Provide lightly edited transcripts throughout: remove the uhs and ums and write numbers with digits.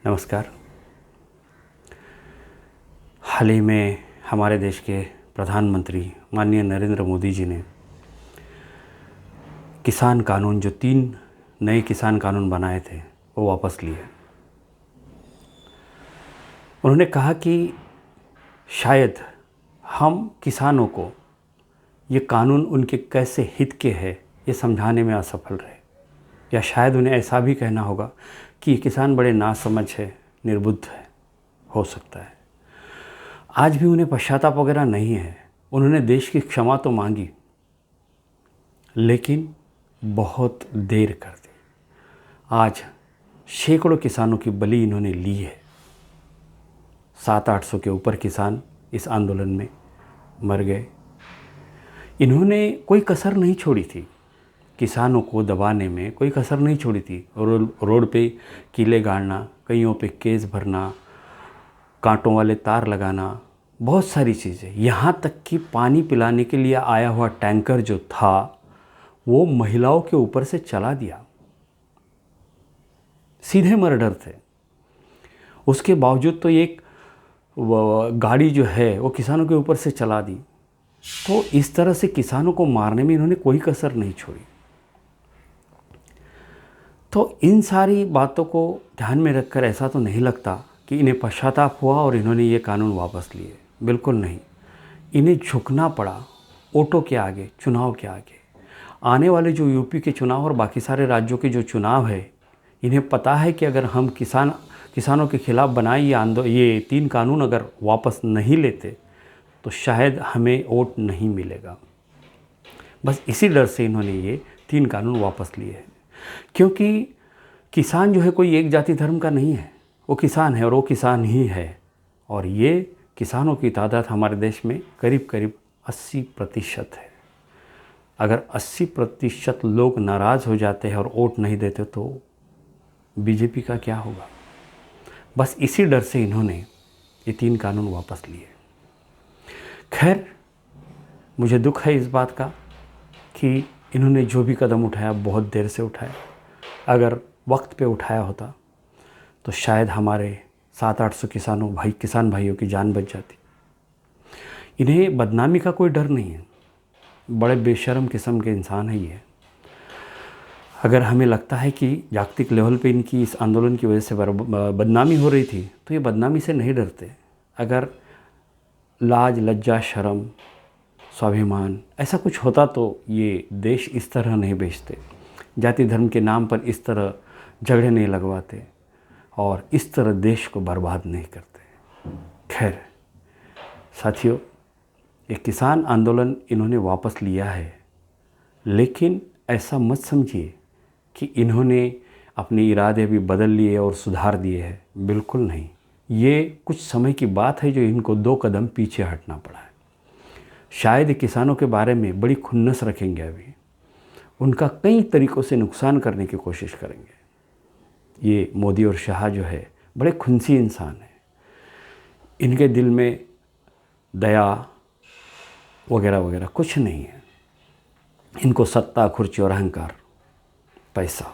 नमस्कार। हाल ही में हमारे देश के प्रधानमंत्री माननीय नरेंद्र मोदी जी ने किसान कानून, जो 3 नए किसान कानून बनाए थे, वो वापस लिए। उन्होंने कहा कि शायद हम किसानों को ये कानून उनके कैसे हित के हैं ये समझाने में असफल रहे, या शायद उन्हें ऐसा भी कहना होगा कि ये किसान बड़े नासमझ है, निर्बुद्ध है, हो सकता है। आज भी उन्हें पश्चाताप वगैरह नहीं है। उन्होंने देश की क्षमा तो मांगी, लेकिन बहुत देर कर दी। आज सैकड़ों किसानों की बलि इन्होंने ली है। 700-800 के ऊपर किसान इस आंदोलन में मर गए। इन्होंने कोई कसर नहीं छोड़ी थी, किसानों को दबाने में कोई कसर नहीं छोड़ी थी। रोड पे कीले गाड़ना, कईयों पे केस भरना, कांटों वाले तार लगाना, बहुत सारी चीज़ें। यहाँ तक कि पानी पिलाने के लिए आया हुआ टैंकर जो था वो महिलाओं के ऊपर से चला दिया। सीधे मर्डर थे। उसके बावजूद तो एक गाड़ी जो है वो किसानों के ऊपर से चला दी। तो इस तरह से किसानों को मारने में इन्होंने कोई कसर नहीं छोड़ी। तो इन सारी बातों को ध्यान में रखकर ऐसा तो नहीं लगता कि इन्हें पश्चाताप हुआ और इन्होंने ये कानून वापस लिए। बिल्कुल नहीं। इन्हें झुकना पड़ा वोटों के आगे, चुनाव के आगे। आने वाले जो यूपी के चुनाव और बाकी सारे राज्यों के जो चुनाव है, इन्हें पता है कि अगर हम किसानों के खिलाफ बनाए ये 3 कानून अगर वापस नहीं लेते तो शायद हमें वोट नहीं मिलेगा। बस इसी डर से इन्होंने ये 3 कानून वापस लिए हैं। क्योंकि किसान जो है कोई एक जाति धर्म का नहीं है, वो किसान है और वो किसान ही है। और ये किसानों की तादाद हमारे देश में करीब करीब 80% है। अगर 80% लोग नाराज़ हो जाते हैं और वोट नहीं देते तो बीजेपी का क्या होगा। बस इसी डर से इन्होंने ये 3 कानून वापस लिए। खैर, मुझे दुख है इस बात का कि इन्होंने जो भी कदम उठाया बहुत देर से उठाया। अगर वक्त पे उठाया होता तो शायद हमारे 700-800 किसान भाइयों की जान बच जाती। इन्हें बदनामी का कोई डर नहीं है। बड़े बेशर्म किस्म के इंसान है ये। अगर हमें लगता है कि जागतिक लेवल पे इनकी इस आंदोलन की वजह से बदनामी हो रही थी, तो ये बदनामी से नहीं डरते। अगर लाज, लज्जा, शर्म, स्वाभिमान ऐसा कुछ होता तो ये देश इस तरह नहीं बेचते, जाति धर्म के नाम पर इस तरह झगड़े नहीं लगवाते और इस तरह देश को बर्बाद नहीं करते। खैर साथियों, ये किसान आंदोलन इन्होंने वापस लिया है, लेकिन ऐसा मत समझिए कि इन्होंने अपने इरादे भी बदल लिए और सुधार दिए हैं। बिल्कुल नहीं। ये कुछ समय की बात है जो इनको 2 कदम पीछे हटना पड़ा है। शायद किसानों के बारे में बड़ी खुन्नस रखेंगे, अभी उनका कई तरीक़ों से नुकसान करने की कोशिश करेंगे। ये मोदी और शाह जो है बड़े खुन्सी इंसान हैं। इनके दिल में दया वगैरह वगैरह कुछ नहीं है। इनको सत्ता, खुर्ची और अहंकार, पैसा,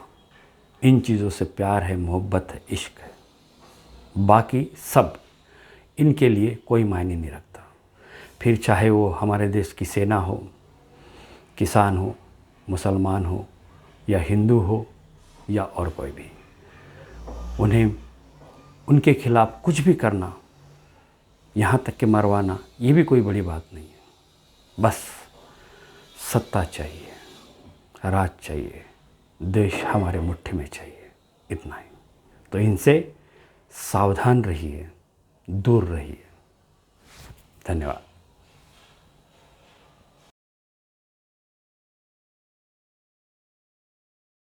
इन चीज़ों से प्यार है, मोहब्बत है, इश्क है। बाकी सब इनके लिए कोई मायने नहीं रखता। फिर चाहे वो हमारे देश की सेना हो, किसान हो, मुसलमान हो, या हिंदू हो, या और कोई भी, उन्हें उनके खिलाफ कुछ भी करना, यहाँ तक कि मरवाना, ये भी कोई बड़ी बात नहीं है। बस सत्ता चाहिए, राज चाहिए, देश हमारे मुट्ठी में चाहिए, इतना ही। तो इनसे सावधान रहिए, दूर रहिए। धन्यवाद।